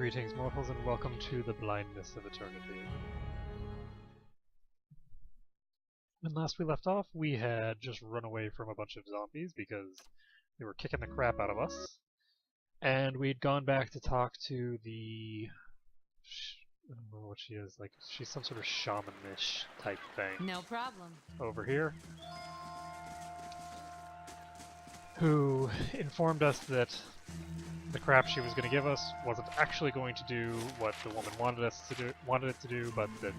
Greetings, mortals, and welcome to the blindness of eternity. When last we left off, we had just run away from a bunch of zombies because they were kicking the crap out of us. And we'd gone back to talk to the... I don't know what she is, like, she's some sort of shaman-ish type thing. No problem. Over here. Who informed us that the crap she was going to give us wasn't actually going to do what the woman wanted it to do, but that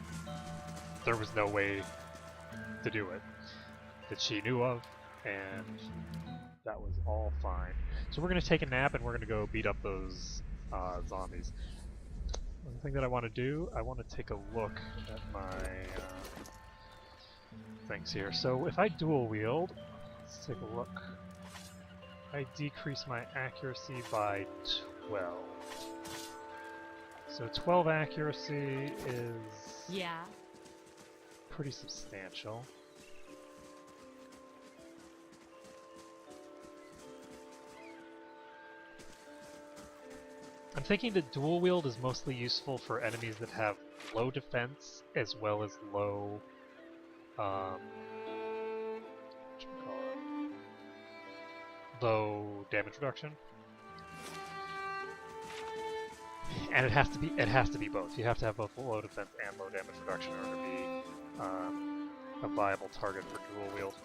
there was no way to do it that she knew of, and that was all fine. So we're going to take a nap and we're going to go beat up those zombies. One thing that I want to do, I want to take a look at my things here. So if I dual wield, let's take a look. I decrease my accuracy by 12. So 12 accuracy is pretty substantial. I'm thinking that dual wield is mostly useful for enemies that have low defense as well as low low damage reduction. And it has to be both. You have to have both low defense and low damage reduction in order to be a viable target for dual wield.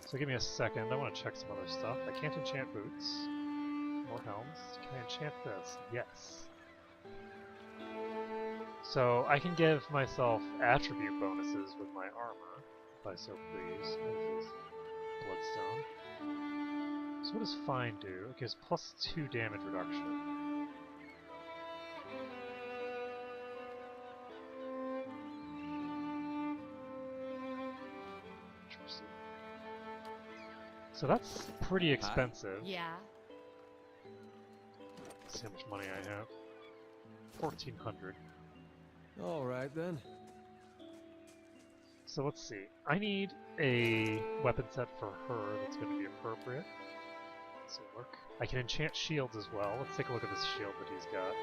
So give me a second, I want to check some other stuff. I can't enchant boots or helms. Can I enchant this? Yes. So I can give myself attribute bonuses with my armor, if I so please. This is bloodstone. So what does fine do? It gives +2 damage reduction. Interesting. So that's pretty expensive. Yeah. Let's see how much money I have. 1,400. All right then. So let's see. I need a weapon set for her that's going to be appropriate. So look, I can enchant shields as well. Let's take a look at this shield that he's got.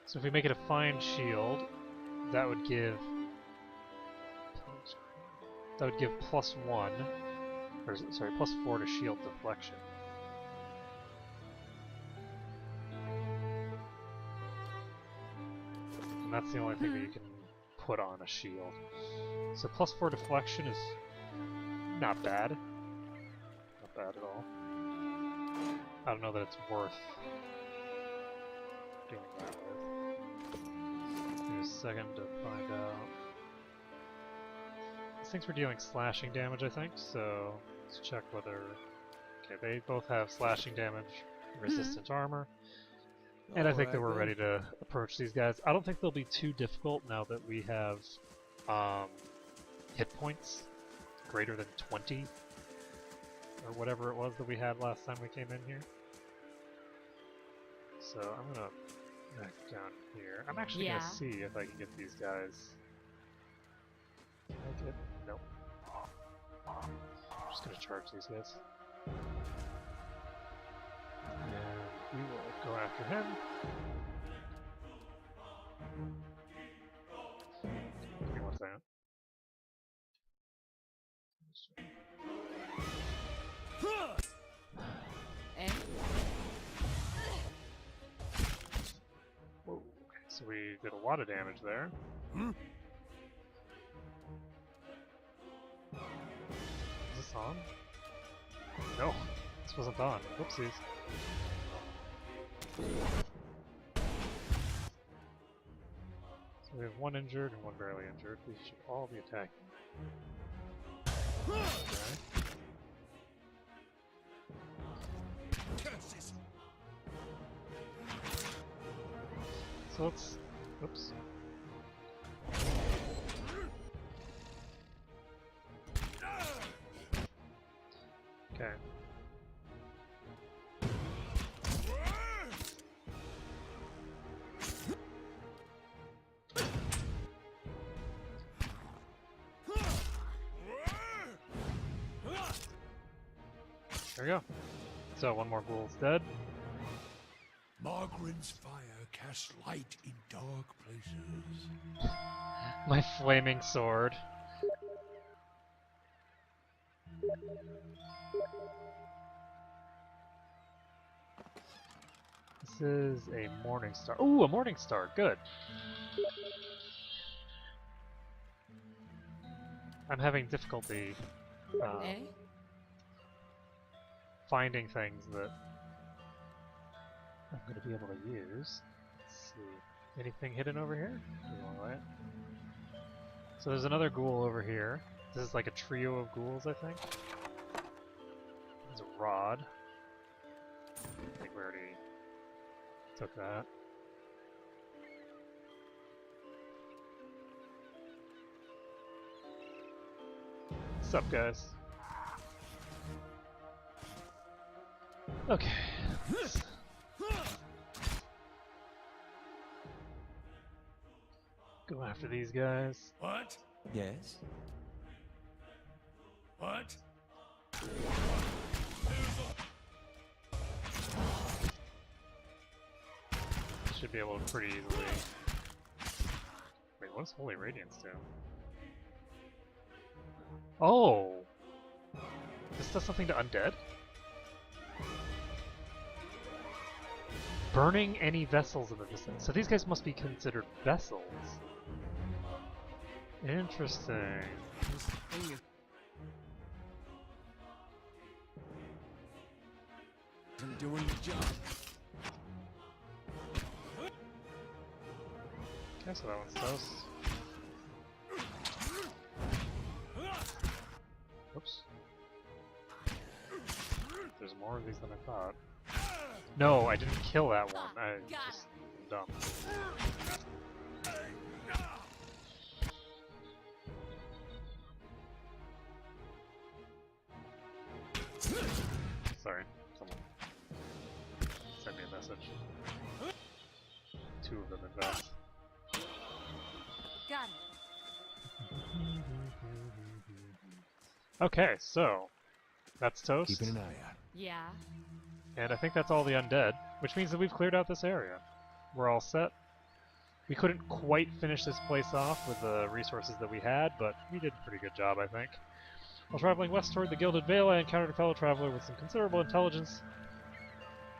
So if we make it a fine shield, that would give +1, or sorry, +4 to shield deflection. And that's the only thing that you can put on a shield. So +4 deflection is not bad. Not bad at all. I don't know that it's worth doing that with. Give me a second to find out. These things were dealing slashing damage, I think, so let's check whether... Okay, they both have slashing damage, resistant armor. And I think that we're ready to approach these guys. I don't think they'll be too difficult now that we have hit points greater than 20, or whatever it was that we had last time we came in here. So I'm gonna back down here. I'm actually gonna see if I can get these guys. Can I get? Nope. I'm just gonna charge these guys. And we will go after him. Give me 1 second. Whoa, okay, so we did a lot of damage there. Is this on? No, this wasn't on. Whoopsies. So we have 1 injured and 1 barely injured. We should all be attacking. Okay. So let's... Oops. Okay. There we go. So 1 more ghoul's dead. Margaret's fire casts light in dark places. My flaming sword. This is a morning star. Ooh, a morning star. Good. I'm having difficulty finding things that I'm going to be able to use. Let's see. Anything hidden over here? Alright. So there's another ghoul over here. This is like a trio of ghouls, I think. There's a rod. I think we already took that. What's up, guys? Okay. Go after these guys. What? Yes? What? Should be able to pretty easily. Wait, what does Holy Radiance do? Oh! This does something to Undead? Burning any vessels in the vicinity. So these guys must be considered vessels. Interesting. I'm doing the job. Okay, so that one's toast. Oops. There's more of these than I thought. No, I didn't kill that one. I just am dumb. Sorry, someone sent me a message. Two of them in fact. Got it. Okay, so that's toast. Keeping an eye out. Yeah. And I think that's all the undead, which means that we've cleared out this area. We're all set. We couldn't quite finish this place off with the resources that we had, but we did a pretty good job, I think. While traveling west toward the Gilded Vale, I encountered a fellow traveler with some considerable intelligence,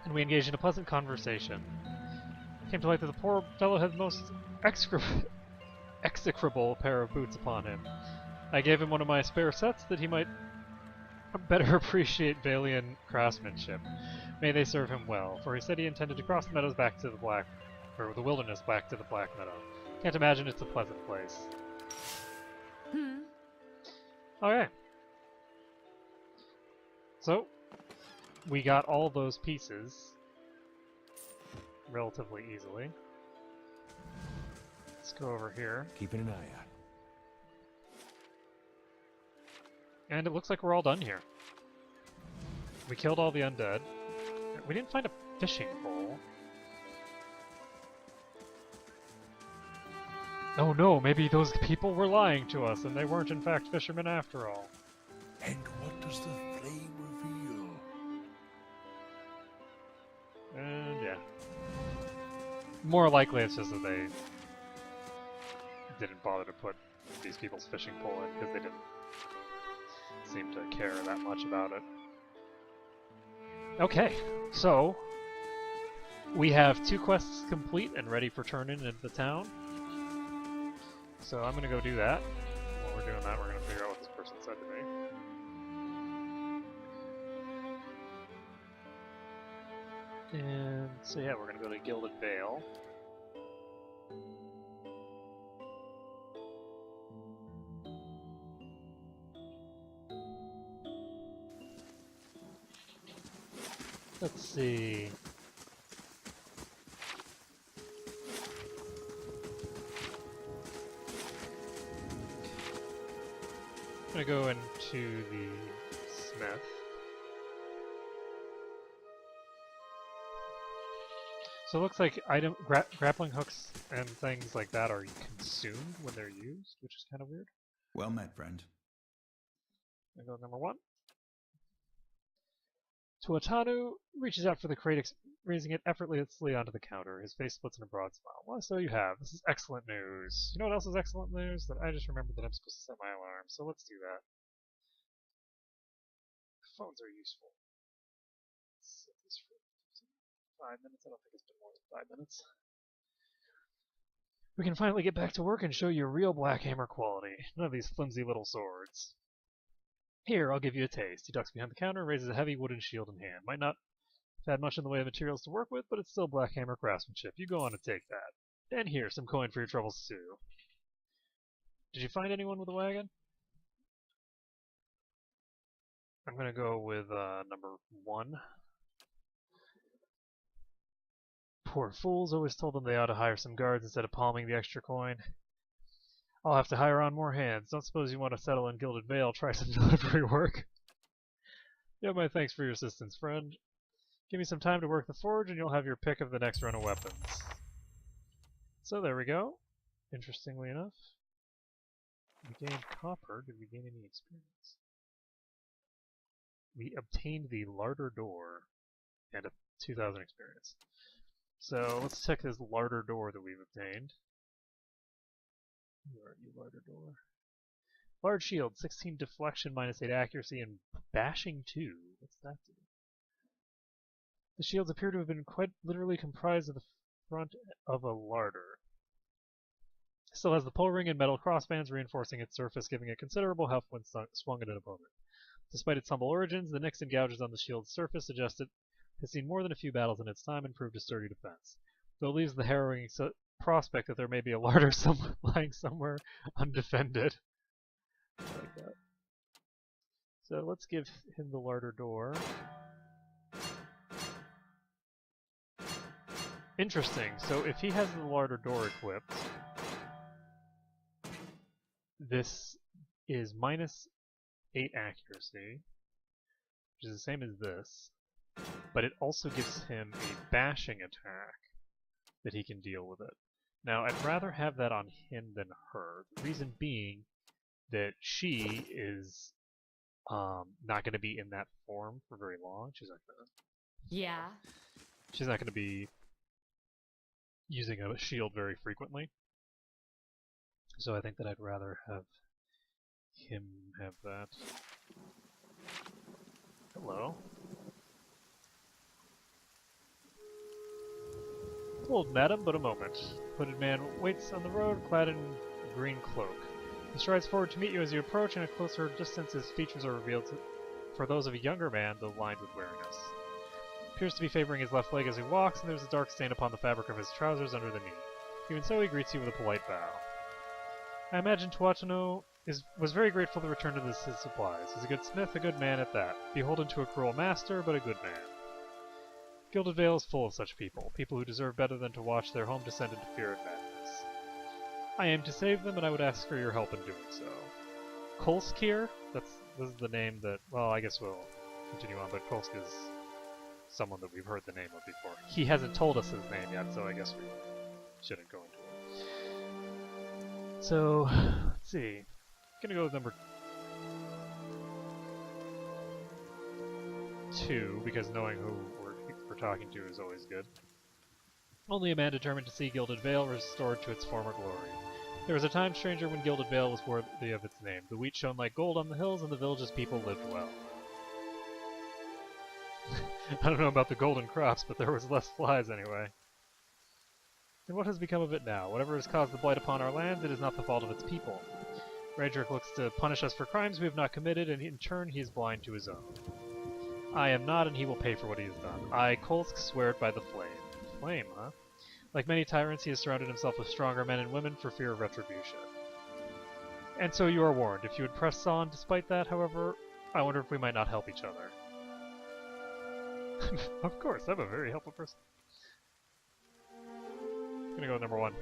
and we engaged in a pleasant conversation. It came to light that the poor fellow had the most execrable pair of boots upon him. I gave him one of my spare sets that he might better appreciate Valian craftsmanship. May they serve him well, for he said he intended to cross the meadows back to the wilderness back to the Black Meadow. Can't imagine it's a pleasant place. Okay. So, we got all those pieces relatively easily. Let's go over here. Keeping an eye out. And it looks like we're all done here. We killed all the undead. We didn't find a fishing pole. Oh no, maybe those people were lying to us and they weren't in fact fishermen after all. And what does the flame reveal? And yeah. More likely it's just that they didn't bother to put these people's fishing pole in because they didn't seem to care that much about it. Okay, so we have 2 quests complete and ready for turn-in into the town. So I'm gonna go do that. While we're doing that, we're gonna figure out what this person said to me. And so yeah, we're gonna go to Gilded Vale. Let's see. I'm gonna go into the smith. So it looks like grappling hooks and things like that are consumed when they're used, which is kind of weird. Well met, friend. I'm gonna go number 1. Tuatanu reaches out for the crate raising it effortlessly onto the counter. His face splits in a broad smile. Well, so you have. This is excellent news. You know what else is excellent news? That I just remembered that I'm supposed to set my alarm, so let's do that. Phones are useful. Let's set this for 5 minutes. I don't think it's been more than 5 minutes. We can finally get back to work and show you real black hammer quality. None of these flimsy little swords. Here, I'll give you a taste. He ducks behind the counter and raises a heavy wooden shield in hand. Might not have had much in the way of materials to work with, but it's still black hammer craftsmanship. You go on and take that. And here, some coin for your troubles too. Did you find anyone with a wagon? I'm gonna go with number 1. Poor fools, always told them they ought to hire some guards instead of palming the extra coin. I'll have to hire on more hands. Don't suppose you want to settle in Gilded Vale, try some delivery work. You have my thanks for your assistance, friend. Give me some time to work the forge and you'll have your pick of the next run of weapons. So there we go. Interestingly enough, we gained copper. Did we gain any experience? We obtained the larder door and a 2,000 experience. So let's check this larder door that we've obtained. Where are you, larder door? Large shield, 16 deflection, -8 accuracy, and bashing 2. What's that do? The shields appear to have been quite literally comprised of the front of a larder. It still has the pull ring and metal crossbands reinforcing its surface, giving it considerable heft when swung at an opponent. Despite its humble origins, the nicks and gouges on the shield's surface suggest it has seen more than a few battles in its time and proved a sturdy defense, though it leaves the harrowing prospect that there may be a larder lying somewhere undefended. Like that. So let's give him the larder door. Interesting. So if he has the larder door equipped, this is -8 accuracy, which is the same as this. But it also gives him a bashing attack that he can deal with it. Now, I'd rather have that on him than her. The reason being that she is not going to be in that form for very long. She's not going to be using a shield very frequently. So I think that I'd rather have him have that. Hello. Old madam, but a moment. Hooded man waits on the road, clad in a green cloak. He strides forward to meet you as you approach, and at closer distance his features are revealed for those of a younger man, though lined with wariness. Appears to be favoring his left leg as he walks, and there's a dark stain upon the fabric of his trousers under the knee. Even so, he greets you with a polite bow. I imagine Tuatano was very grateful to return to his supplies. He's a good smith, a good man at that. Beholden to a cruel master, but a good man. Gilded Vale is full of such people who deserve better than to watch their home descend into fear and madness. I aim to save them, and I would ask for your help in doing so. Kolskir? This is the name that, well, I guess we'll continue on, but Kolsk is someone that we've heard the name of before. He hasn't told us his name yet, so I guess we shouldn't go into it. So, let's see. I'm gonna go with number 2, because knowing who we're talking to is always good. Only a man determined to see Gilded Vale restored to its former glory. There was a time, stranger, when Gilded Vale was worthy of its name. The wheat shone like gold on the hills, and the village's people lived well. I don't know about the golden crops, but there was less flies anyway. And what has become of it now? Whatever has caused the blight upon our lands, it is not the fault of its people. Raedric looks to punish us for crimes we have not committed, and in turn he is blind to his own. I am not, and he will pay for what he has done. I, Kolsk, swear it by the flame. Flame, huh? Like many tyrants, he has surrounded himself with stronger men and women for fear of retribution. And so you are warned. If you would press on despite that, however, I wonder if we might not help each other. Of course, I'm a very helpful person. I'm gonna go with number 1.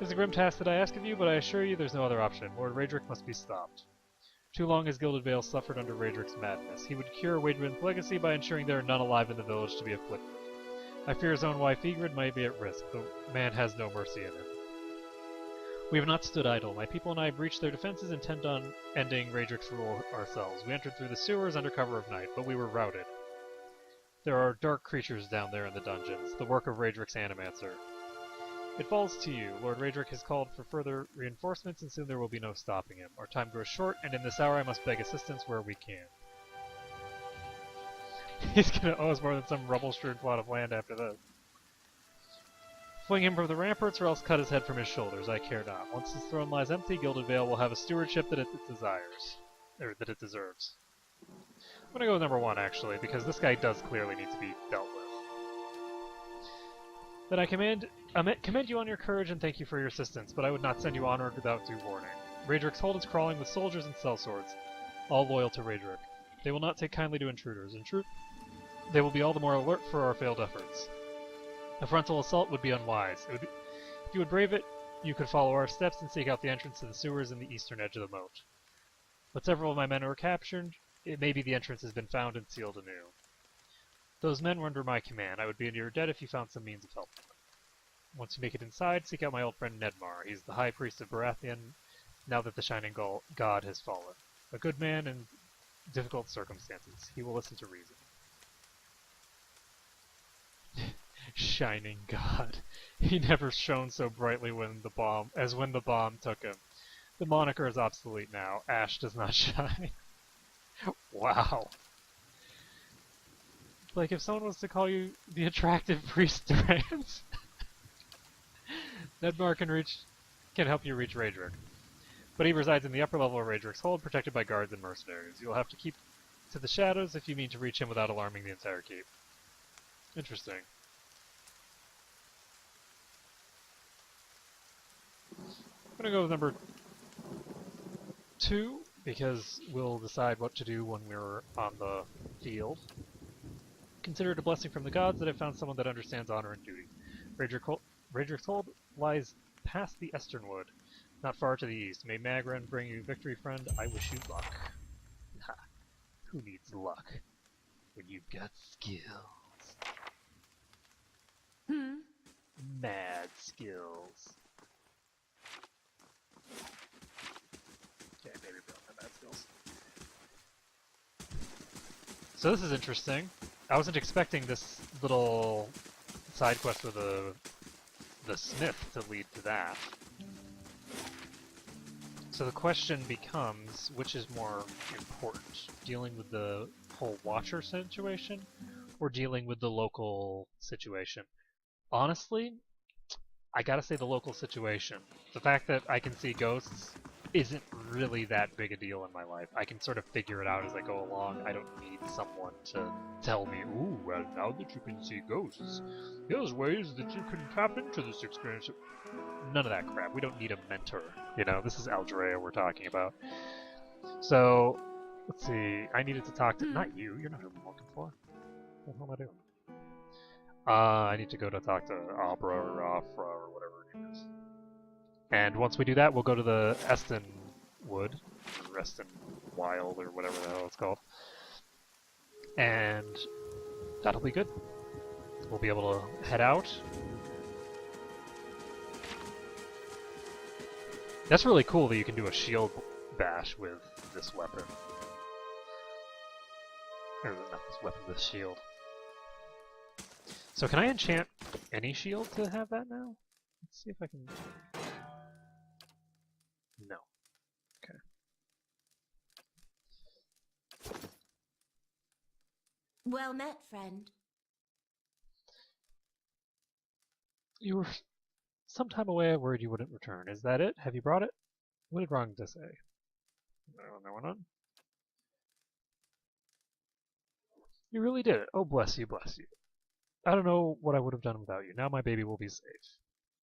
It's a grim task that I ask of you, but I assure you there's no other option. Lord Raedric must be stopped. Too long has Gilded Vale suffered under Raedric's madness. He would cure Waidwin's legacy by ensuring there are none alive in the village to be afflicted. I fear his own wife Ygritte might be at risk. The man has no mercy in him. We have not stood idle. My people and I breached their defenses, intent on ending Raedric's rule ourselves. We entered through the sewers under cover of night, but we were routed. There are dark creatures down there in the dungeons, the work of Raedric's Animancer. It falls to you. Lord Raedric has called for further reinforcements, and soon there will be no stopping him. Our time grows short, and in this hour I must beg assistance where we can. He's gonna owe us more than some rubble-strewn plot of land after this. Fling him from the ramparts, or else cut his head from his shoulders. I care not. Once his throne lies empty, Gilded Vale will have a stewardship that it desires, or that it deserves. I'm gonna go with number 1, actually, because this guy does clearly need to be dealt with. Then I commend you on your courage and thank you for your assistance, but I would not send you onward without due warning. Raedric's hold is crawling with soldiers and sellswords, all loyal to Raedric. They will not take kindly to intruders. In truth, they will be all the more alert for our failed efforts. A frontal assault would be unwise. If you would brave it, you could follow our steps and seek out the entrance to the sewers in the eastern edge of the moat. But several of my men were captured. It may be the entrance has been found and sealed anew. Those men were under my command. I would be in your debt if you found some means of helping them. Once you make it inside, seek out my old friend Nedmar. He's the high priest of Baratheon, now that the Shining God has fallen. A good man in difficult circumstances. He will listen to reason. Shining God. He never shone so brightly when the bomb took him. The moniker is obsolete now. Ash does not shine. Wow. Like if someone was to call you the attractive priest Durant. Nedmar can help you reach Raedric. But he resides in the upper level of Raedric's hold, protected by guards and mercenaries. You will have to keep to the shadows if you mean to reach him without alarming the entire keep. Interesting. I'm gonna go with number 2, because we'll decide what to do when we're on the field. Consider it a blessing from the gods that I found someone that understands honor and duty. Raedric's hold lies past the Esternwood, not far to the east. May Magran bring you victory, friend. I wish you luck. Ha! Who needs luck when you've got skills? Mad skills. Okay, maybe we don't have mad skills. So this is interesting. I wasn't expecting this little side quest with the smith to lead to that. So the question becomes, which is more important? Dealing with the whole Watcher situation, or dealing with the local situation? Honestly, I gotta say the local situation. The fact that I can see ghosts isn't really that big a deal in my life. I can sort of figure it out as I go along. I don't need someone to tell me, ooh, well, now that you can see ghosts, here's ways that you can tap into this experience. None of that crap. We don't need a mentor. You know, this is Aldrea we're talking about. So, let's see. I needed to talk to... Not you. You're not who I'm looking for. What the hell am I doing? I need to go to talk to Abra or Afra or whatever her name is. And once we do that, we'll go to the Eston Wood, or Eston Wild, or whatever the hell it's called. And that'll be good. We'll be able to head out. That's really cool that you can do a shield bash with this weapon. Or not this weapon, this shield. So can I enchant any shield to have that now? Let's see if I can... No. Okay. Well met, friend. You were some time away. I worried you wouldn't return. Is that it? Have you brought it? What did Wrong to say? No one on? You really did it. Oh, bless you, bless you. I don't know what I would have done without you. Now my baby will be safe.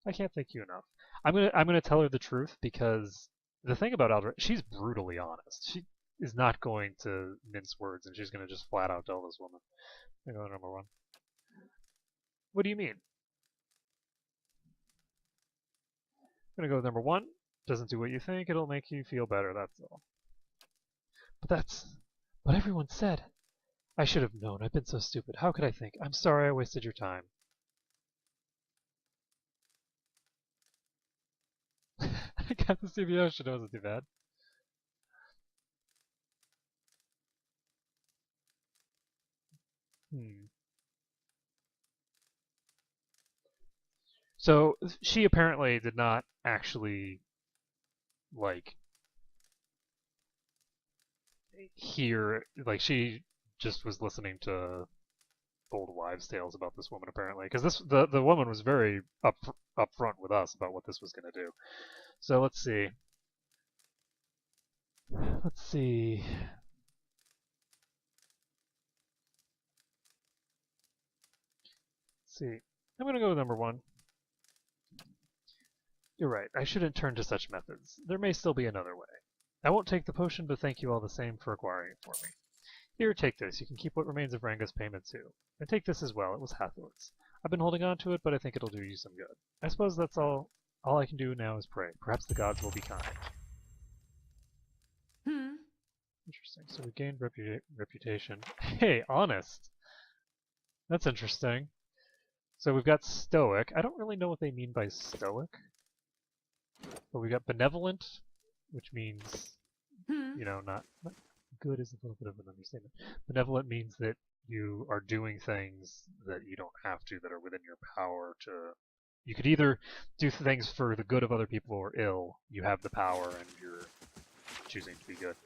I can't thank you enough. I'm gonna tell her the truth, because the thing about Aldra, she's brutally honest. She is not going to mince words, and she's gonna just flat out tell this woman. I'm gonna go number 1. What do you mean? I'm gonna go with number 1. Doesn't do what you think. It'll make you feel better. That's all. But that's what everyone said. I should have known. I've been so stupid. How could I think? I'm sorry I wasted your time. I got to see the ocean. It wasn't too bad. So she apparently did not actually like hear, like she just was listening to old wives' tales about this woman apparently, because the woman was very upfront with us about what this was going to do. So let's see. Let's see. Let's see. I'm going to go with number 1. You're right. I shouldn't turn to such methods. There may still be another way. I won't take the potion, but thank you all the same for acquiring it for me. Here, take this. You can keep what remains of Ranga's payment too. And take this as well. It was Hathor's. I've been holding on to it, but I think it'll do you some good. I suppose that's all. All I can do now is pray. Perhaps the gods will be kind. Hmm. Interesting. So we gained reputation. Hey, honest. That's interesting. So we've got stoic. I don't really know what they mean by stoic. But we got benevolent, which means, Hmm. you know, not good is a little bit of an understatement. Benevolent means that you are doing things that you don't have to, that are within your power to. You could either do things for the good of other people or ill. You have the power and you're choosing to be good.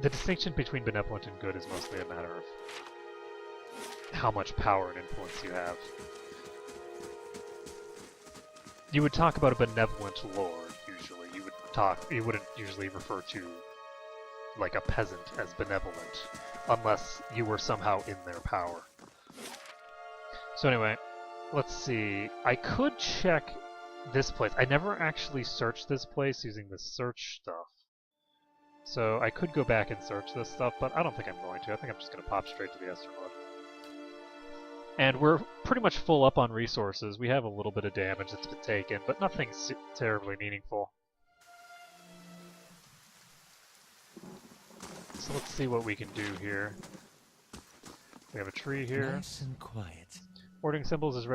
The distinction between benevolent and good is mostly a matter of how much power and influence you have. You would talk about a benevolent lord, usually. You wouldn't usually refer to, like, a peasant as benevolent, unless you were somehow in their power. So anyway, let's see. I could check this place. I never actually searched this place using the search stuff. So I could go back and search this stuff, but I don't think I'm going to. I think I'm just going to pop straight to the Esther mode. And we're pretty much full up on resources. We have a little bit of damage that's been taken, but nothing terribly meaningful. So let's see what we can do here. We have a tree here. Nice and quiet. Warding symbols as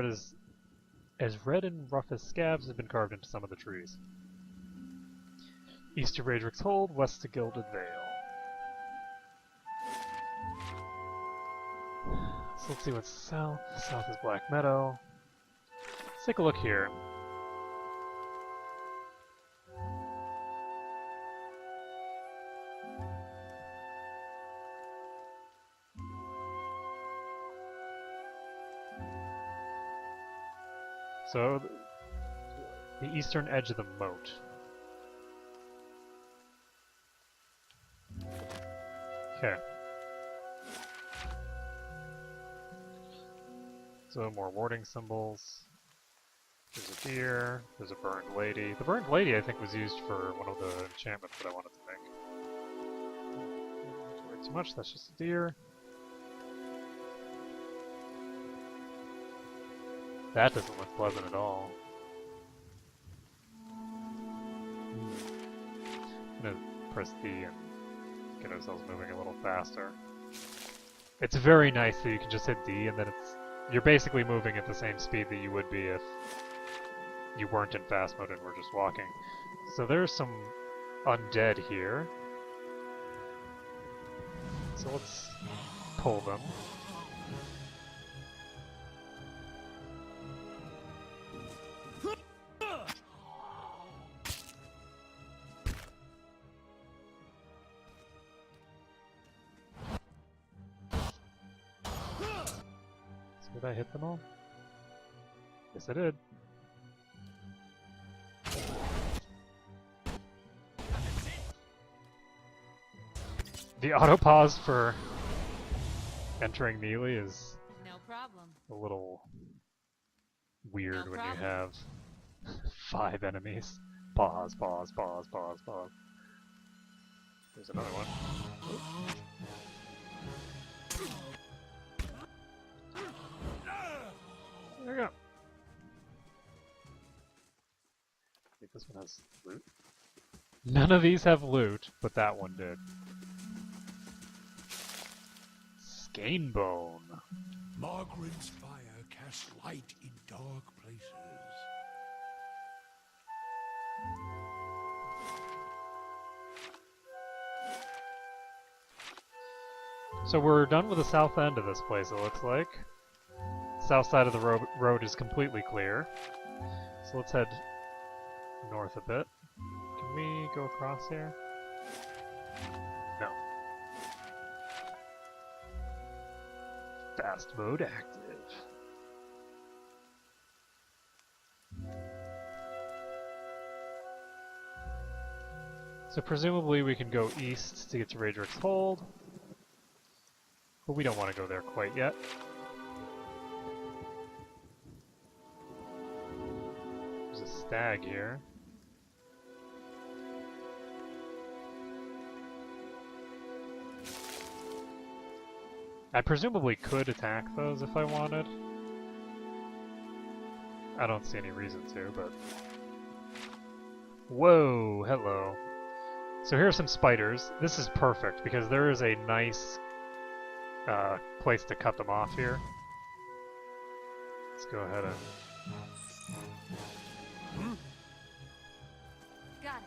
red and rough as scabs have been carved into some of the trees. East to Radrick's Hold, west to Gilded Vale. So let's see what's south. South is Black Meadow. Let's take a look here. So, the eastern edge of the moat. Okay. So more warding symbols. There's a deer. There's a burned lady. The burned lady, I think, was used for one of the enchantments that I wanted to make. Don't worry too much. That's just a deer. That doesn't look pleasant at all. I'm gonna press D and get ourselves moving a little faster. It's very nice that you can just hit D and then you're basically moving at the same speed that you would be if you weren't in fast mode and were just walking. So there's some undead here. So let's pull them. Did I hit them all? Yes, I did. The auto pause for entering melee is No problem. a little weird No when problem. you have 5 enemies. Pause, pause, pause, pause, pause. There's another one. There we go. I think this one has loot. None of these have loot, but that one did. Scanebone. Margaret's fire casts light in dark places. So we're done with the south end of this place, it looks like. south side of the road is completely clear. So let's head north a bit. Can we go across here? No. Fast mode active. So presumably we can go east to get to Raedric's Hold, but we don't want to go there quite yet. There's a stag here. I presumably could attack those if I wanted. I don't see any reason to, but... Whoa, hello. So here are some spiders. This is perfect because there is a nice place to cut them off here. Let's go ahead and... Got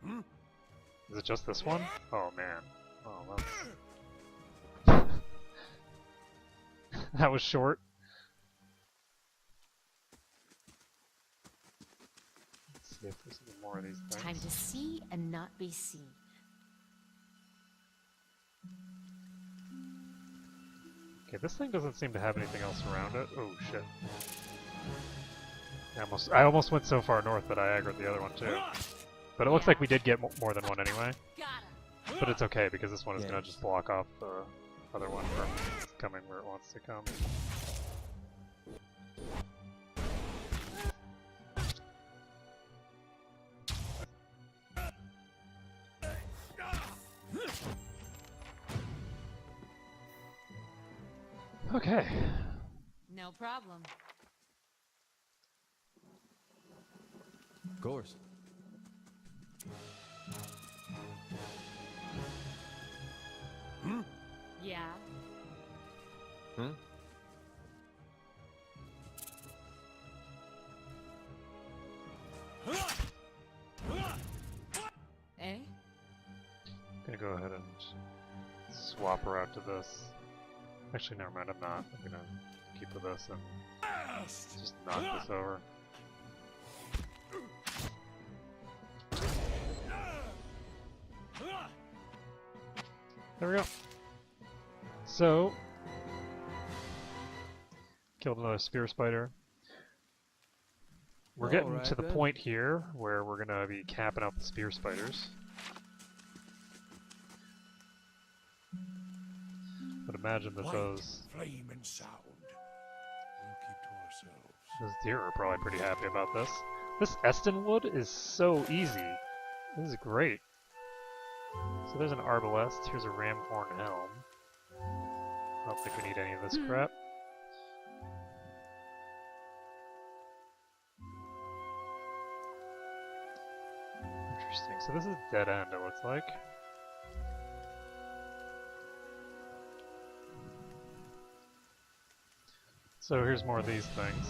it. Is it just this one? Oh man. Oh, that's... that was short. Let's see if there's any more of these things. Time to see and not be seen. Okay, this thing doesn't seem to have anything else around it. Oh shit. I almost went so far north that I aggroed the other one too. But it looks like we did get more than one anyway. But it's okay because this one is going to just block off the other one from coming where it wants to come. Okay. No problem. Of course. Yeah. Hmm? Eh? Gonna go ahead and swap her out to this. Actually, never mind, I'm not. I'm gonna keep with this and just knock this over. There we go. So, killed another spear spider. We're getting to the point here where we're gonna be capping out the spear spiders. But imagine that those Flame and sound. We'll keep to ourselves. deer are probably pretty happy about this. This Eston wood is so easy. This is great. So there's an arbalest. Here's a ramhorn helm. I don't think we need any of this crap. Interesting. So this is dead end, it looks like. So here's more of these things.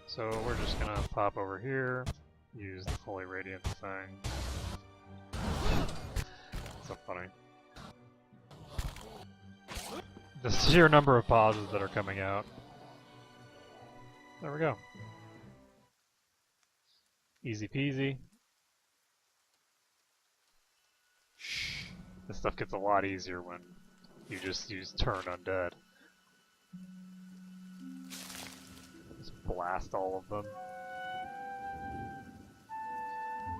So we're just gonna pop over here, use the Holy Radiance thing. So funny. The sheer number of pauses that are coming out. There we go. Easy peasy. This stuff gets a lot easier when you just use turn undead. Just blast all of them.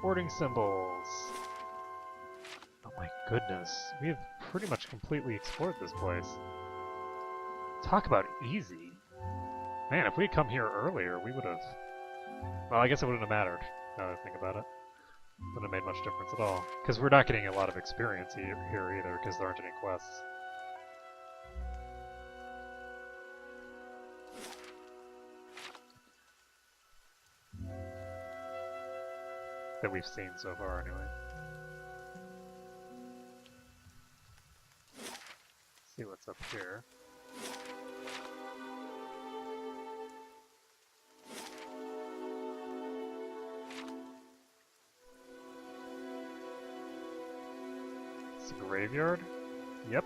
Warding symbols. Oh my goodness. We have pretty much completely explored this place. Talk about easy. Man, if we had come here earlier, we would have... Well, I guess it wouldn't have mattered, now that I think about it. Wouldn't have made much difference at all. Because we're not getting a lot of experience here either, because there aren't any quests. That we've seen so far, anyway. Let's see what's up here. It's a graveyard? Yep.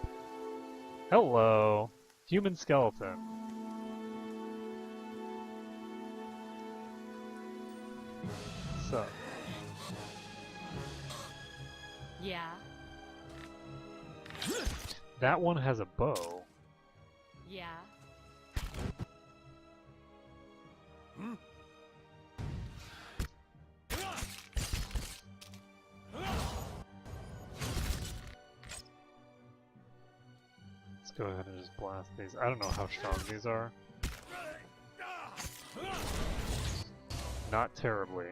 Hello! Human skeleton. So. Yeah. That one has a bow. Yeah. Let's go ahead and just blast these. I don't know how strong these are. Not terribly.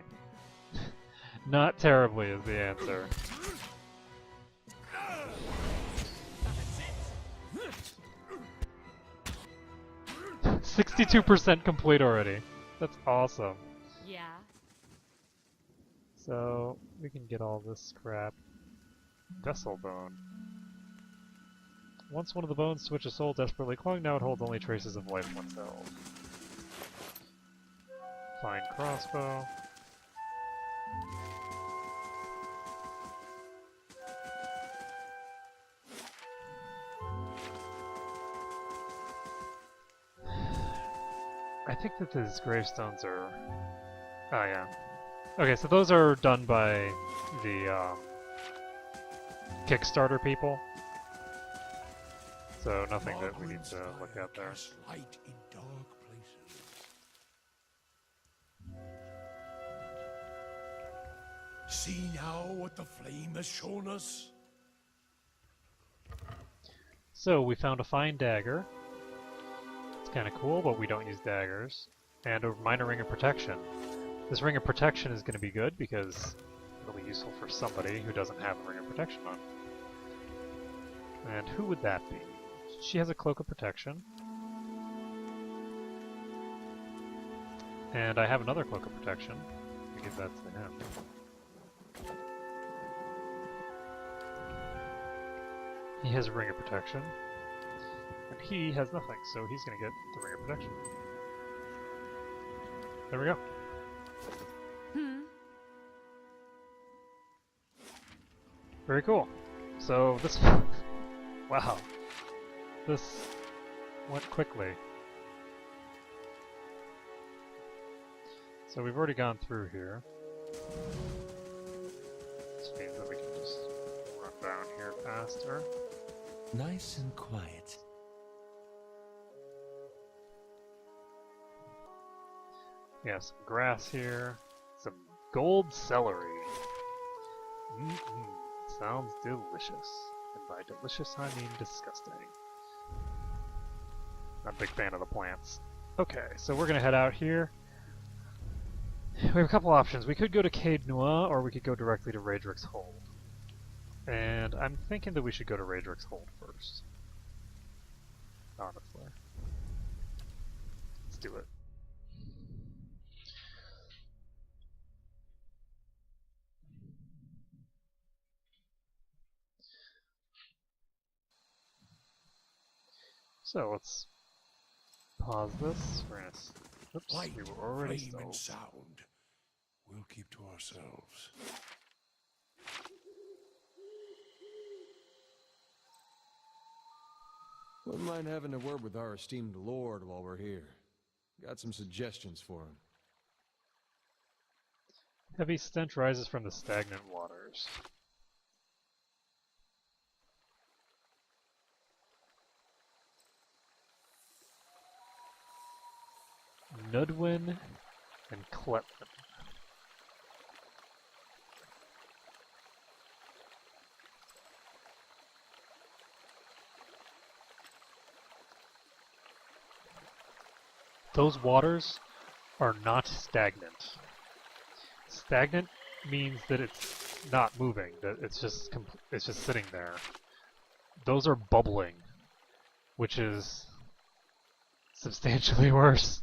Not terribly is the answer. 62% complete already. That's awesome. Yeah. So we can get all this scrap. Vessel bone. Once one of the bones to which a soul desperately clung, now it holds only traces of life once held. Fine crossbow. I think that these gravestones are... Oh yeah. Okay, so those are done by the Kickstarter people. So nothing that we need to look at there. Cast light in dark places. See now what the flame has shown us? So we found a fine dagger. It's kind of cool, but we don't use daggers. And a minor ring of protection. This ring of protection is going to be good because it'll be useful for somebody who doesn't have a ring of protection on. And who would that be? She has a cloak of protection. And I have another cloak of protection. We give that to him. He has a ring of protection. And he has nothing, so he's gonna get the ring of protection. There we go. Very cool. So this... wow. This went quickly. So we've already gone through here. This means that we can just run down here faster. Nice and quiet. Yeah, some grass here. Some gold celery. Sounds delicious. And by delicious, I mean disgusting. Not a big fan of the plants. Okay, so we're gonna head out here. We have a couple options. We could go to Cade Noir, or we could go directly to Raedric's Hold. And I'm thinking that we should go to Raedric's Hold first. Honestly. Let's do it. So let's pause this. We're gonna. Oops, Light, we were already flame, and stalled. sound. We'll keep to ourselves. Wouldn't mind having a word with our esteemed lord while we're here. Got some suggestions for him. Heavy stench rises from the stagnant waters. Nudwin and Klepman. Those waters are not stagnant. Stagnant means that it's not moving, that it's just sitting there. Those are bubbling, which is substantially worse.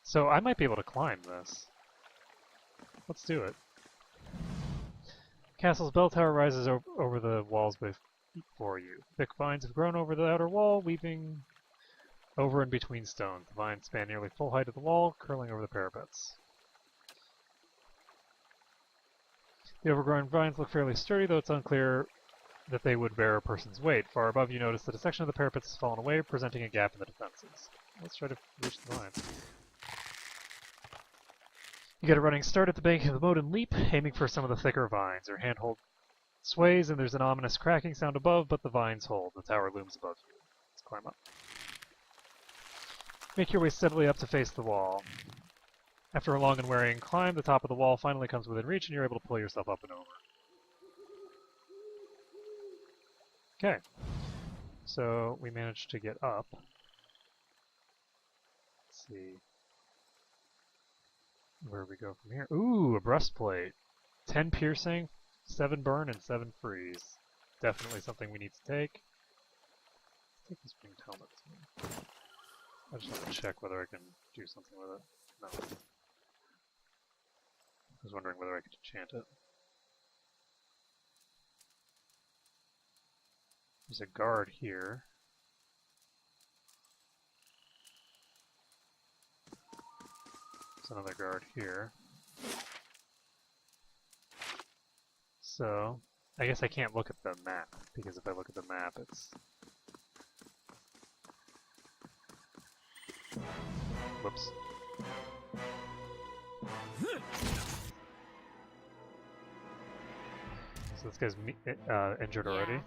So I might be able to climb this. Let's do it. Castle's bell tower rises over the walls before you. Thick vines have grown over the outer wall, weaving over and between stones. The vines span nearly full height of the wall, curling over the parapets. The overgrown vines look fairly sturdy, though it's unclear that they would bear a person's weight. Far above, you notice that a section of the parapet has fallen away, presenting a gap in the defenses. Let's try to reach the vine. You get a running start at the bank of the moat and leap, aiming for some of the thicker vines. Your handhold sways, and there's an ominous cracking sound above, but the vines hold. The tower looms above you. Let's climb up. Make your way steadily up to face the wall. After a long and wearying climb, the top of the wall finally comes within reach, and you're able to pull yourself up and over. Okay. So, we managed to get up. Let's see where we go from here. Ooh, a breastplate. 10 piercing, 7 burn, and 7 freeze. Definitely something we need to take. Let's take this winged helmet. I just want to check whether I can do something with it. No. I was wondering whether I could enchant it. There's a guard here. There's another guard here. So, I guess I can't look at the map, because if I look at the map, it's... Whoops. So this guy's injured already. Yeah.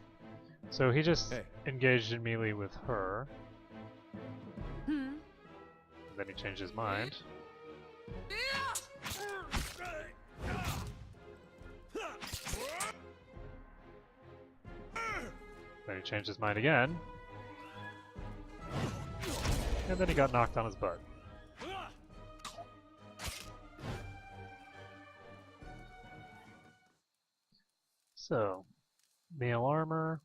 So he just Hey. engaged in melee with her, Hmm. and then he changed his mind. Then he changed his mind again. And then he got knocked on his butt. So, mail armor.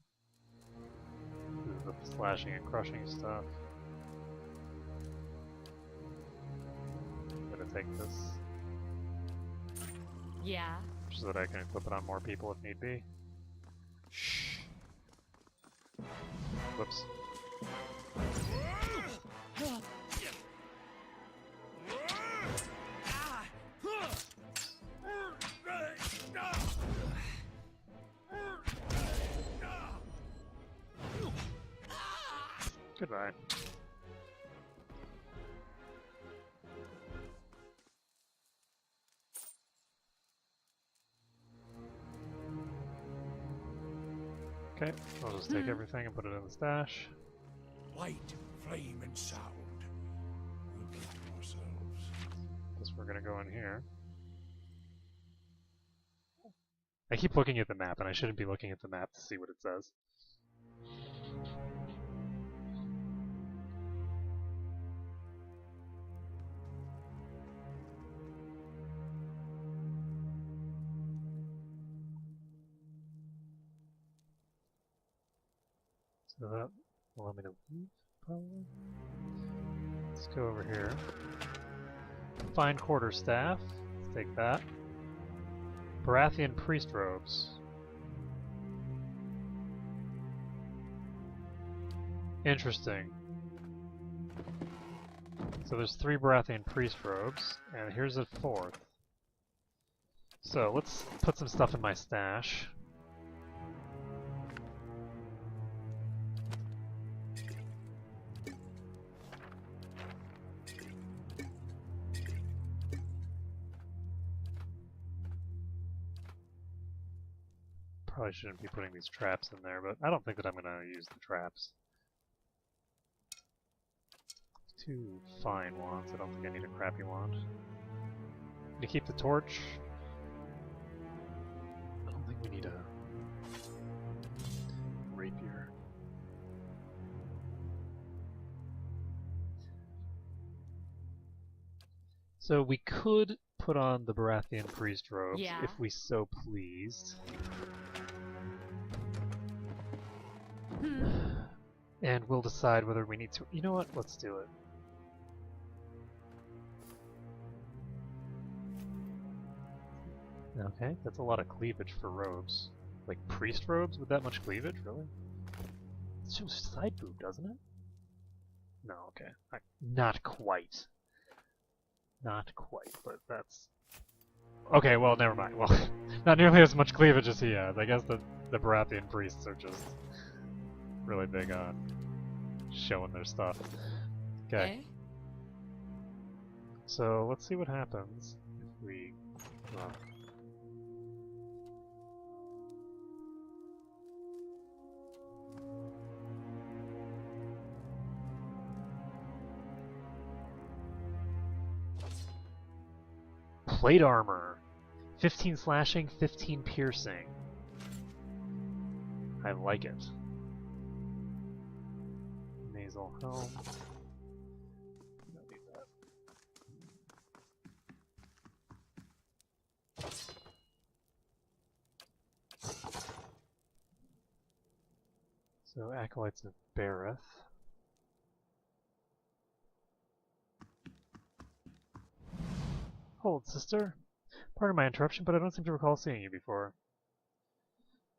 This is the slashing and crushing stuff. I'm gonna take this, Yeah. so that I can equip it on more people if need be. Shh. Whoops. Goodbye. Okay, I'll just take everything and put it in the stash. Light, flame, and sound. We'll keep to ourselves. Guess we're gonna go in here. I keep looking at the map, and I shouldn't be looking at the map to see what it says. So that will allow me to leave, probably. Let's go over here. Fine quarterstaff. Let's take that. Baratheon priest robes. Interesting. So there's 3 Baratheon priest robes, and here's a 4th. So let's put some stuff in my stash. Probably shouldn't be putting these traps in there, but I don't think that I'm going to use the traps. 2 fine wands. I don't think I need a crappy wand. Need to keep the torch. I don't think we need a rapier. So we could put on the Baratheon priest robes Yeah. if we so pleased. Hmm. And we'll decide whether we need to... You know what? Let's do it. Okay, that's a lot of cleavage for robes. Like priest robes with that much cleavage? Really? It shows side boob, doesn't it? No, okay. Not quite. Not quite, but that's Okay, well, never mind. Well, not nearly as much cleavage as he has. I guess the Baratheon priests are just really big on showing their stuff. Okay, Eh? so let's see what happens if we... Well, plate armor. 15 slashing, 15 piercing. I like it. Nasal helm. Don't need that. So, Acolytes of Bareth. Hold, sister. Pardon my interruption, but I don't seem to recall seeing you before.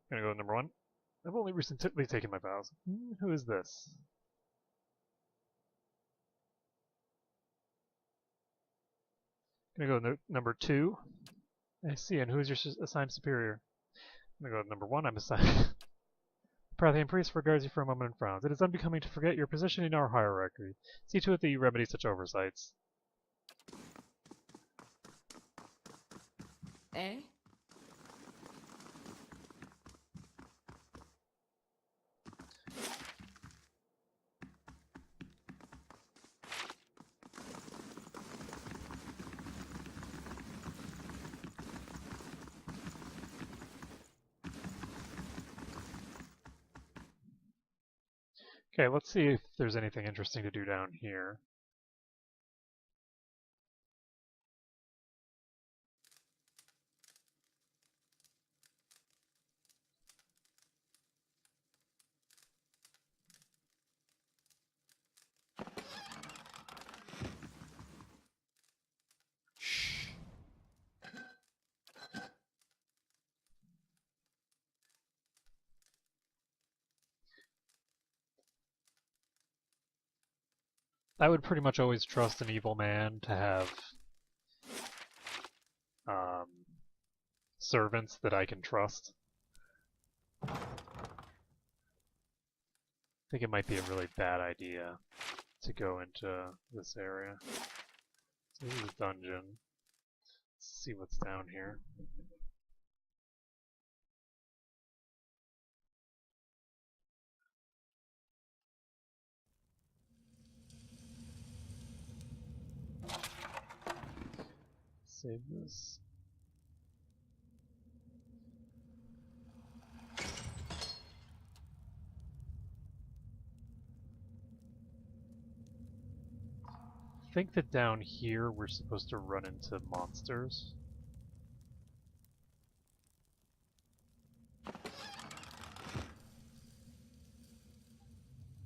Gonna go to number 1. I've only recently taken my vows. Who is this? Gonna go to number 2. I see, and who is your assigned superior? Gonna go to number 1. I'm assigned. Parthian priest regards you for a moment and frowns. It is unbecoming to forget your position in our hierarchy. See to it that you remedy such oversights. Eh? Okay, let's see if there's anything interesting to do down here. I would pretty much always trust an evil man to have servants that I can trust. I think it might be a really bad idea to go into this area. So this is a dungeon. Let's see what's down here. Save this. I think that down here we're supposed to run into monsters.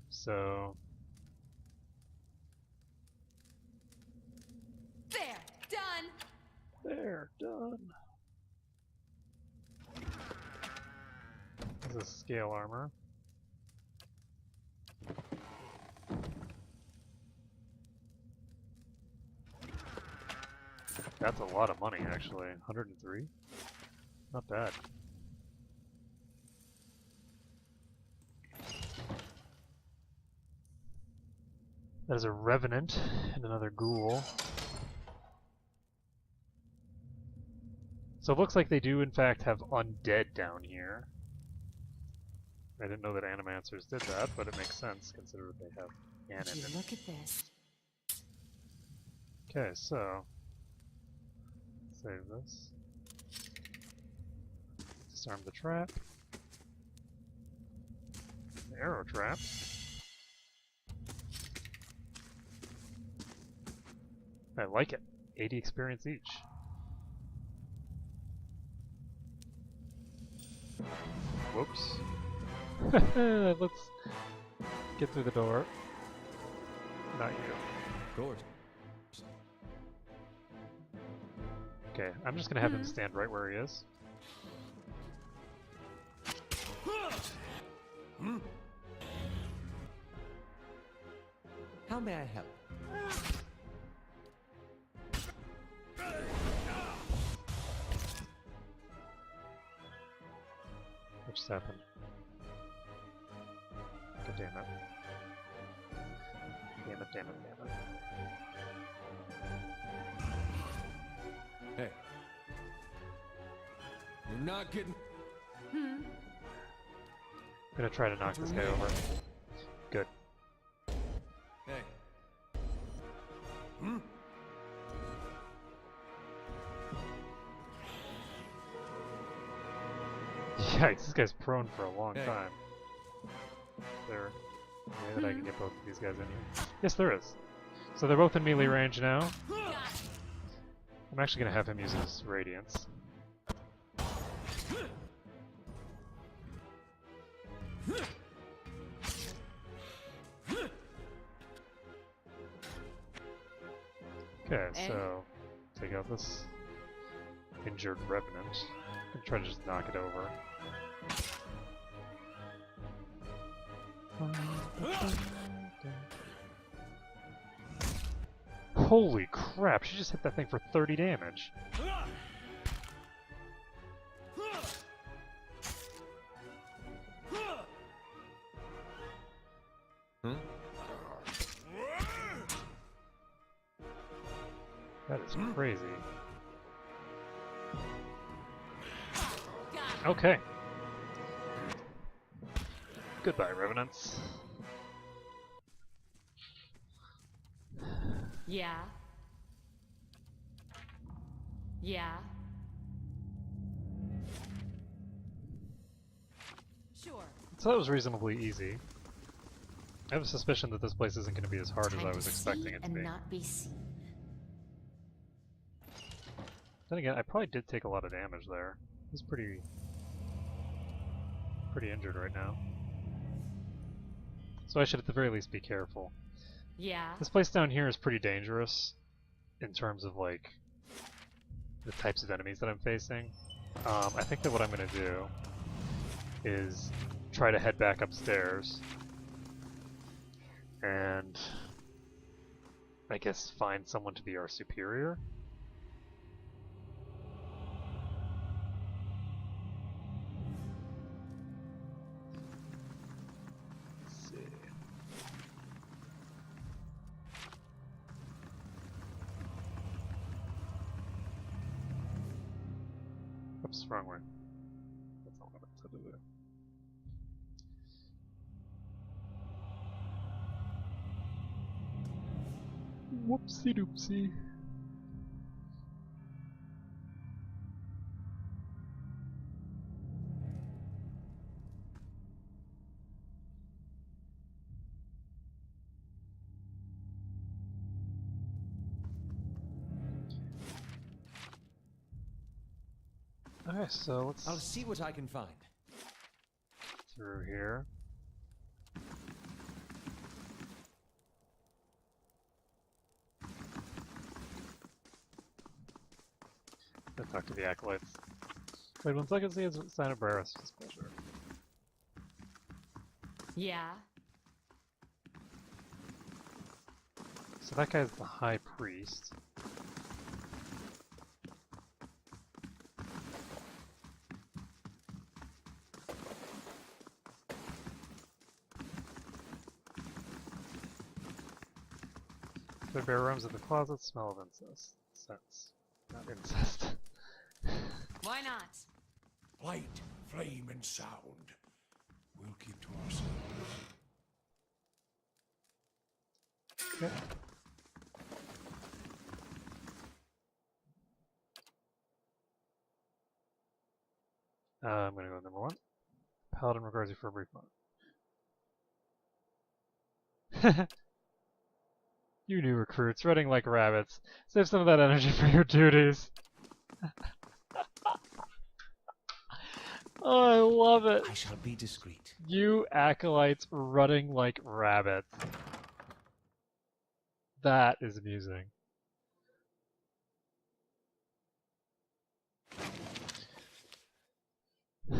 So There! Done! there, done. This is scale armor. That's a lot of money, actually. 103? Not bad. That is a revenant and another ghoul. So it looks like they do, in fact, have undead down here. I didn't know that animancers did that, but it makes sense considering they have Would you anim. look at this? Okay, so save this. Disarm the trap. The arrow trap. I like it. 80 experience each. Whoops. Let's get through the door. Not you. Of course. Okay, I'm just gonna have him stand right where he is. How may I help? just happened? God damn it. Damn it, damn it, damn it. Hey. You're not getting... Hmm. I'm gonna try to knock this guy over. Good. Hey. Hmm? Yikes, this guy's prone for a long Hey. time. Is there a way that I can get both of these guys in here? Yes, there is. So they're both in melee range now. I'm actually gonna have him use his radiance. Okay, so take out this injured revenant and try to just knock it over. Holy crap, she just hit that thing for 30 damage. Hmm? That is crazy. Okay. Goodbye, Revenants. Yeah. Yeah. Sure. So that was reasonably easy. I have a suspicion that this place isn't going to be as hard as Time I to was see expecting it to and be. not be seen. Then again, I probably did take a lot of damage there. He's pretty injured right now. So I should at the very least be careful. Yeah. This place down here is pretty dangerous in terms of like the types of enemies that I'm facing. I think that what I'm going to do is try to head back upstairs and I guess find someone to be our superior. Let's see. Oops, wrong way. That's not what I said to do. Whoopsie doopsie. Okay, so let's I'll see what I can find. through here. Go talk to the acolytes. Wait 1 second, see a sign of Barris displeasure. Yeah. So that guy's the high priest. The bear roams in the closet, smell of incest. Sense. Not incest. Why not? Light, flame, and sound. We'll keep to ourselves. Okay. I'm gonna go with number 1. Paladin regards you for a brief moment. You new recruits, running like rabbits. Save some of that energy for your duties. Oh, I love it. I shall be discreet. You acolytes running like rabbits. That is amusing.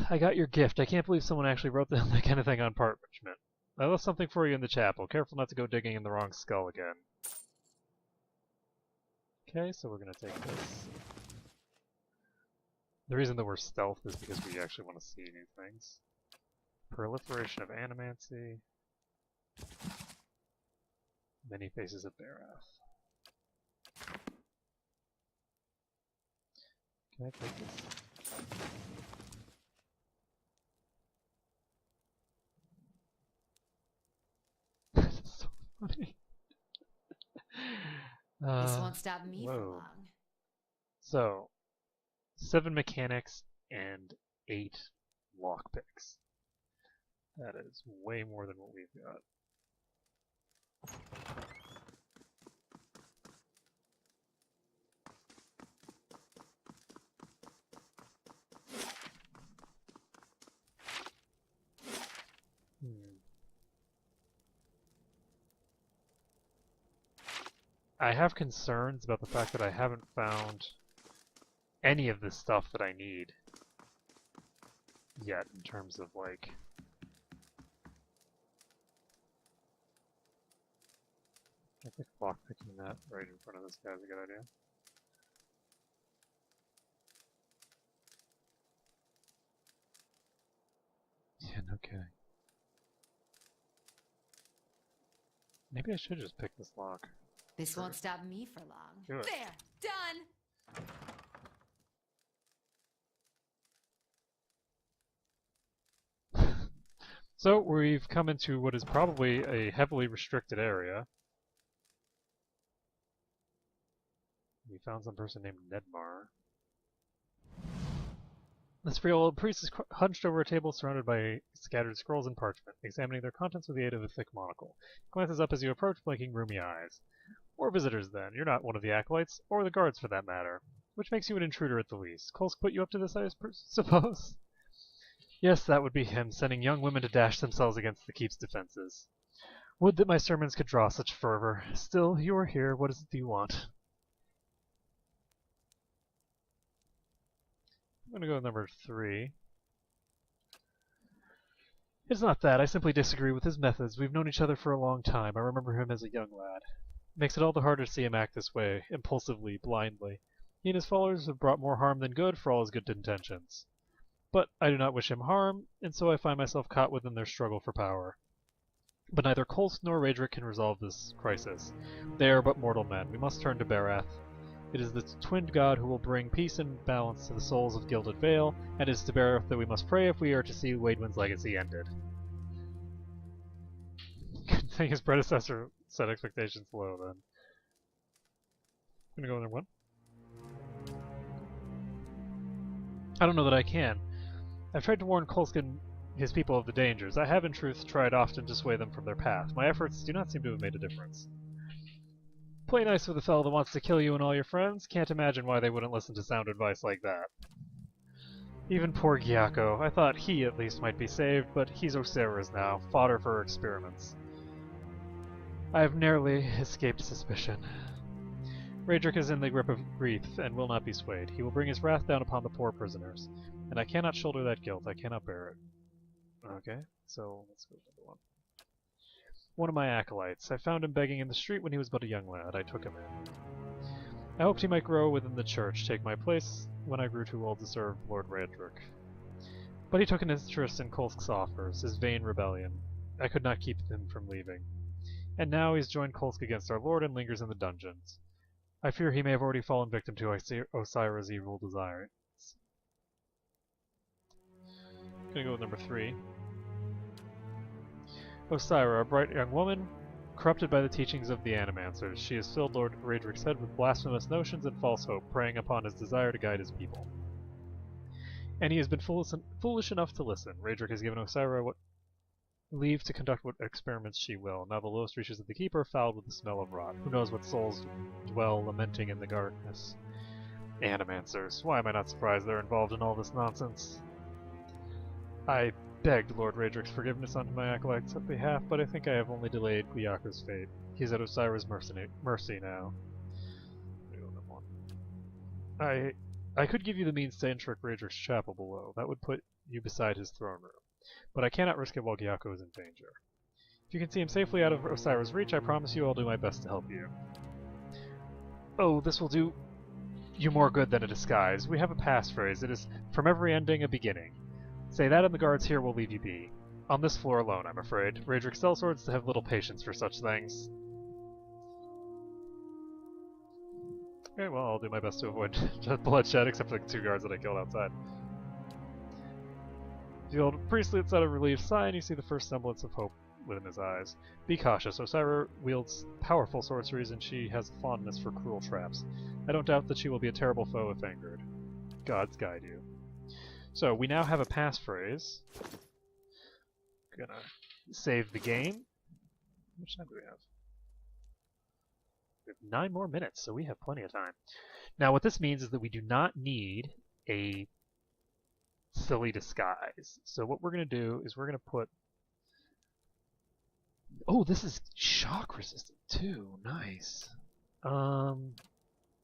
I got your gift. I can't believe someone actually wrote down that kind of thing on parchment. I left something for you in the chapel. Careful not to go digging in the wrong skull again. Okay, so we're gonna take this. The reason that we're stealth is because we actually want to see new things. Proliferation of Animancy. Many Faces of Barath. Can I take this? That's so funny. This won't stop me for whoa. long. So, 7 mechanics and 8 lockpicks. That is way more than what we've got. I have concerns about the fact that I haven't found any of the stuff that I need yet in terms of like I think lockpicking that right in front of this guy is a good idea. Yeah, no kidding. Maybe I should just pick this lock. This won't stop me for long. Do it. There! Done! So we've come into what is probably a heavily restricted area. We found some person named Nedmar. This frail old priest is hunched over a table surrounded by scattered scrolls and parchment, examining their contents with the aid of a thick monocle. He glances up as you approach, blinking rheumy eyes. More visitors, then. You're not one of the acolytes, or the guards for that matter. Which makes you an intruder at the least. Kolsk put you up to this, I suppose? Yes, that would be him, sending young women to dash themselves against the keep's defenses. Would that my sermons could draw such fervor. Still, you are here. What is it you want? I'm going to go with number 3. It's not that. I simply disagree with his methods. We've known each other for a long time. I remember him as a young lad. It makes it all the harder to see him act this way, impulsively, blindly. He and his followers have brought more harm than good for all his good intentions. But I do not wish him harm, and so I find myself caught within their struggle for power. But neither Kolsk nor Raedric can resolve this crisis. They are but mortal men. We must turn to Barath. It is the twinned god who will bring peace and balance to the souls of Gilded Vale, and it is to Barath that we must pray if we are to see Waidwin's legacy ended. Good thing his predecessor set expectations low, then. I'm gonna go with number 1. I don't know that I can. I've tried to warn Kolsk and his people of the dangers. I have, in truth, tried often to sway them from their path. My efforts do not seem to have made a difference. Play nice with a fellow that wants to kill you and all your friends. Can't imagine why they wouldn't listen to sound advice like that. Even poor Gyako. I thought he, at least, might be saved, but he's Osera's now, fodder for her experiments. I have narrowly escaped suspicion. Raedric is in the grip of grief and will not be swayed. He will bring his wrath down upon the poor prisoners. And I cannot shoulder that guilt. I cannot bear it. Okay, so let's go to number 1. One of my acolytes. I found him begging in the street when he was but a young lad. I took him in. I hoped he might grow within the church, take my place when I grew too old to serve Lord Raedric. But he took an interest in Kolsk's offers, his vain rebellion. I could not keep him from leaving. And now he's joined Kolsk against our lord and lingers in the dungeons. I fear he may have already fallen victim to Osira's evil desires. Gonna go with number 3. Osira, a bright young woman, corrupted by the teachings of the Animancers. She has filled Lord Raedric's head with blasphemous notions and false hope, preying upon his desire to guide his people. And he has been foolish enough to listen. Raedric has given Osira leave to conduct what experiments she will. Now the lowest reaches of the keep are fouled with the smell of rot. Who knows what souls dwell lamenting in the darkness? Animancers. Why am I not surprised they're involved in all this nonsense? I begged Lord Raedric's forgiveness on my acolyte's behalf, but I think I have only delayed Guyako's fate. He's at Osira's mercy now. I could give you the means to enter Raedric's chapel below. That would put you beside his throne room. But I cannot risk it while Gyako is in danger. If you can see him safely out of Osira's reach, I promise you I'll do my best to help you. Oh, this will do you more good than a disguise. We have a passphrase. It is, from every ending, a beginning. Say that and the guards here will leave you be. On this floor alone, I'm afraid. Raedric sellswords have little patience for such things. Okay, well, I'll do my best to avoid bloodshed, except for the 2 guards that I killed outside. The old priestly lets out a relieved sigh, and you see the first semblance of hope within his eyes. Be cautious. Osira wields powerful sorceries, and she has a fondness for cruel traps. I don't doubt that she will be a terrible foe if angered. Gods guide you. So, we now have a passphrase. Gonna save the game. How much time do we have? We have 9 more minutes, so we have plenty of time. Now, what this means is that we do not need a silly disguise. So what we're going to do is we're going to put... Oh, this is shock resistant too. Nice.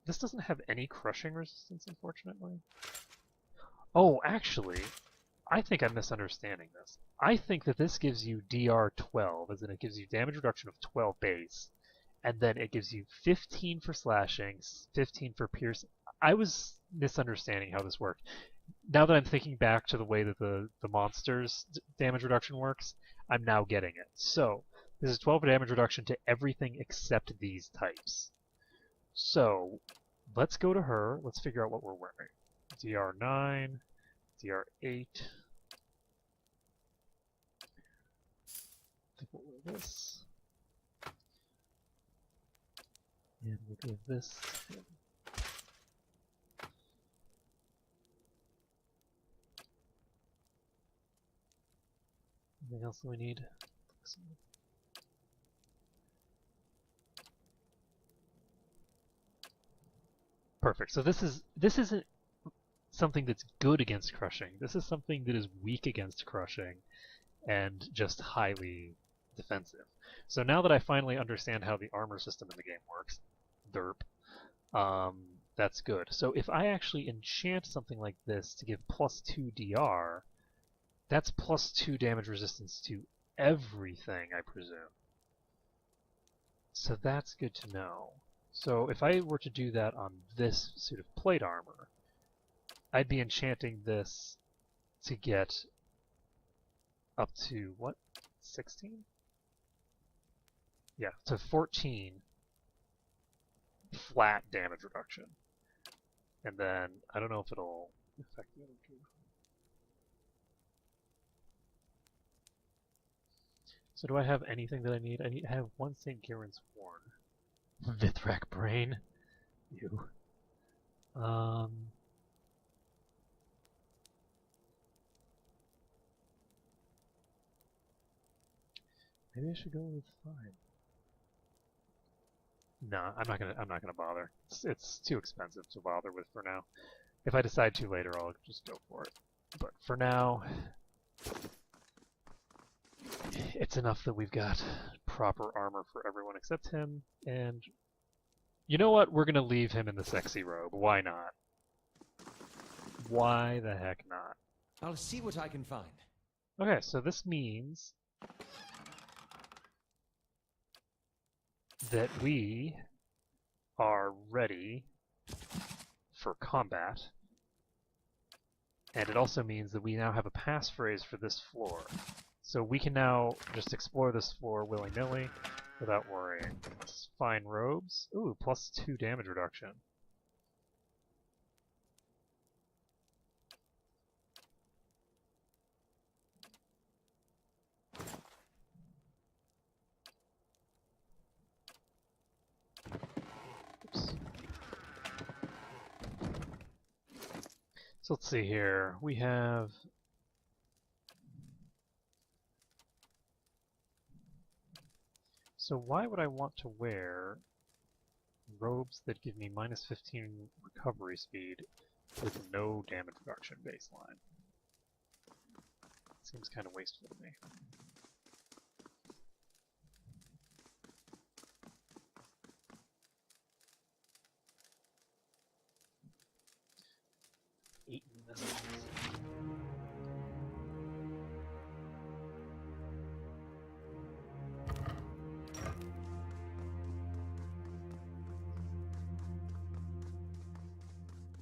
This doesn't have any crushing resistance, unfortunately. Oh, actually, I think I'm misunderstanding this. I think that this gives you DR 12, as in it gives you damage reduction of 12 base, and then it gives you 15 for slashing, 15 for pierce. I was misunderstanding how this worked. Now that I'm thinking back to the way that the monster's damage reduction works, I'm now getting it. So, this is 12 damage reduction to everything except these types. So, let's go to her. Let's figure out what we're wearing. DR9, DR8. I think we'll wear this. And we'll give this to him. Anything else that we need? Perfect. So this isn't something that's good against crushing. This is something that is weak against crushing and just highly defensive. So now that I finally understand how the armor system in the game works, derp, that's good. So if I actually enchant something like this to give +2 DR, that's +2 damage resistance to everything, I presume. So that's good to know. So if I were to do that on this suit of plate armor, I'd be enchanting this to get up to, what, 16? Yeah, to 14 flat damage reduction. And then, I don't know if it'll affect the other two. So do I have anything that I need? I have 1 St. Gerin's horn. Vithrak brain. You. Maybe I should go with 5. No, I'm not gonna bother. It's too expensive to bother with for now. If I decide to later, I'll just go for it. But for now, it's enough that we've got proper armor for everyone except him, and you know what? We're gonna leave him in the sexy robe. Why not? Why the heck not? I'll see what I can find. Okay, so this means that we are ready for combat, and it also means that we now have a passphrase for this floor. So we can now just explore this floor willy-nilly without worrying. Let's find robes. Ooh, +2 damage reduction. Oops. So let's see here. We have... So why would I want to wear robes that give me -15 recovery speed with no damage reduction baseline? Seems kind of wasteful to me.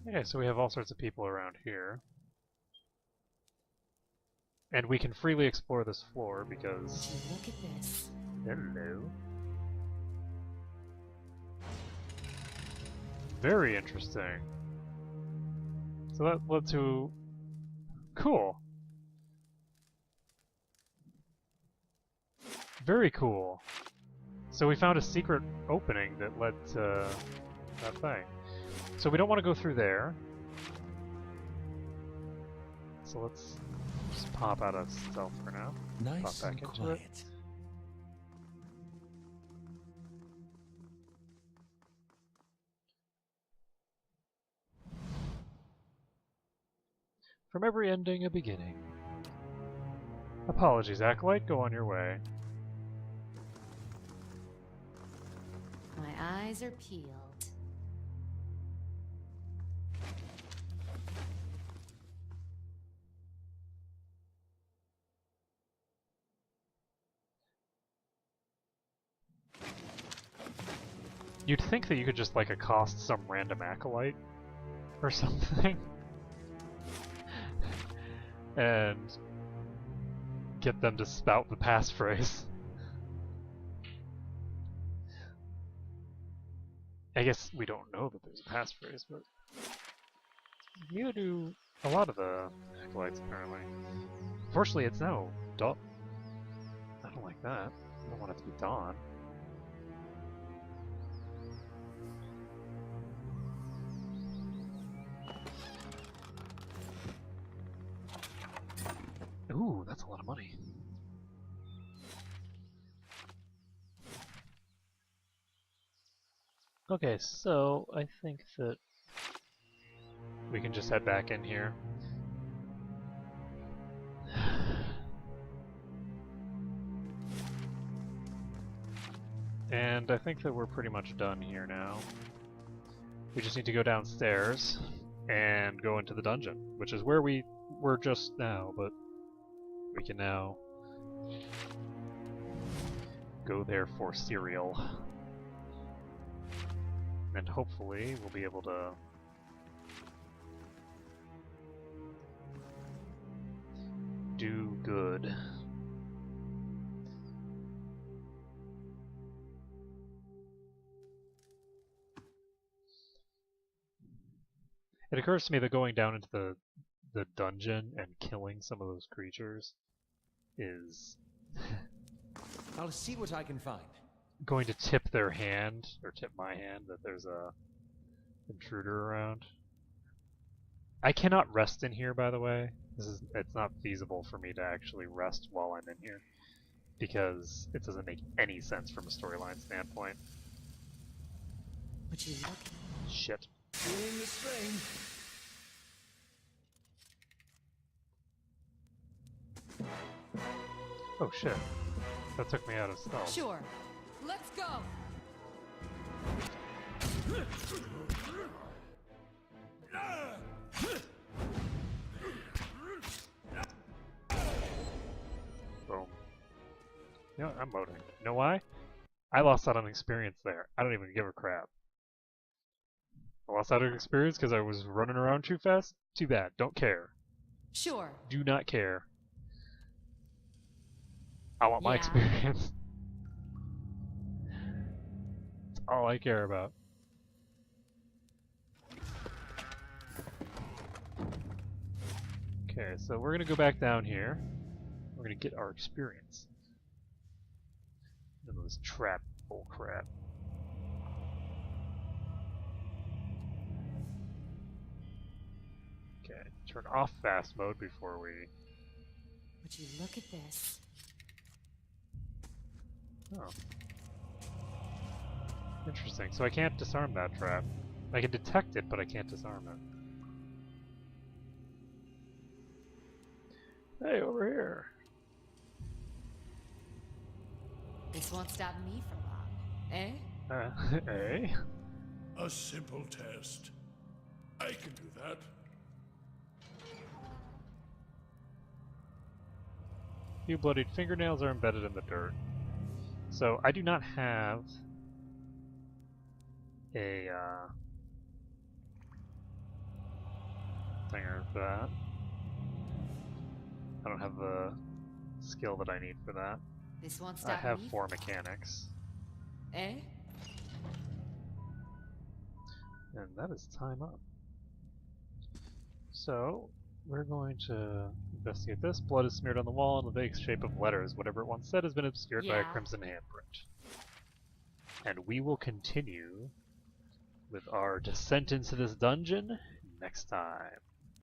Okay, so we have all sorts of people around here. And we can freely explore this floor Would because... you look at this? Hello. Very interesting. So that led to... Cool. Very cool. So we found a secret opening that led to that thing. So we don't want to go through there. So let's just pop out of stealth for now. Nice Pop back and into quiet. it. From every ending, a beginning. Apologies, Acolyte. Go on your way. My eyes are peeled. You'd think that you could just, like, accost some random Acolyte or something. And get them to spout the passphrase. I guess we don't know that there's a passphrase, but you do a lot of the acolytes apparently. Fortunately, it's now dawn. I don't like that. I don't want it to be dawn. Ooh, that's a lot of money. Okay, so I think that we can just head back in here. And I think that we're pretty much done here now. We just need to go downstairs and go into the dungeon, which is where we were just now, but we can now go there for cereal. And hopefully we'll be able to do good. It occurs to me that going down into the dungeon and killing some of those creatures is I'll see what I can find. going to tip their hand, or tip my hand, that there's a intruder around. I cannot rest in here, by the way. It's not feasible for me to actually rest while I'm in here, because it doesn't make any sense from a storyline standpoint. Would you look at Shit. Feeling the strain. Oh shit. That took me out of stealth. Sure. Let's go. Boom. You know what? I'm motoring. You know why? I lost out on experience there. I don't even give a crap. I lost out on experience because I was running around too fast? Too bad. Don't care. Sure. Do not care. I want my Yeah. experience. That's all I care about. Okay, so we're gonna go back down here. We're gonna get our experience. Into this trap bullcrap. Okay, turn off fast mode before we... Would you look at this? Oh. Interesting. So I can't disarm that trap. I can detect it, but I can't disarm it. Hey, over here. This won't stop me for long. Eh? Hey? A simple test. I can do that. Few bloodied fingernails are embedded in the dirt. So I do not have a thinger for that. I don't have the skill that I need for that. This won't I stop have me. 4 mechanics. Eh? And that is time up. So, we're going to investigate this. Blood is smeared on the wall in the vague shape of letters. Whatever it once said has been obscured by a Yeah. crimson handprint. And we will continue with our descent into this dungeon next time.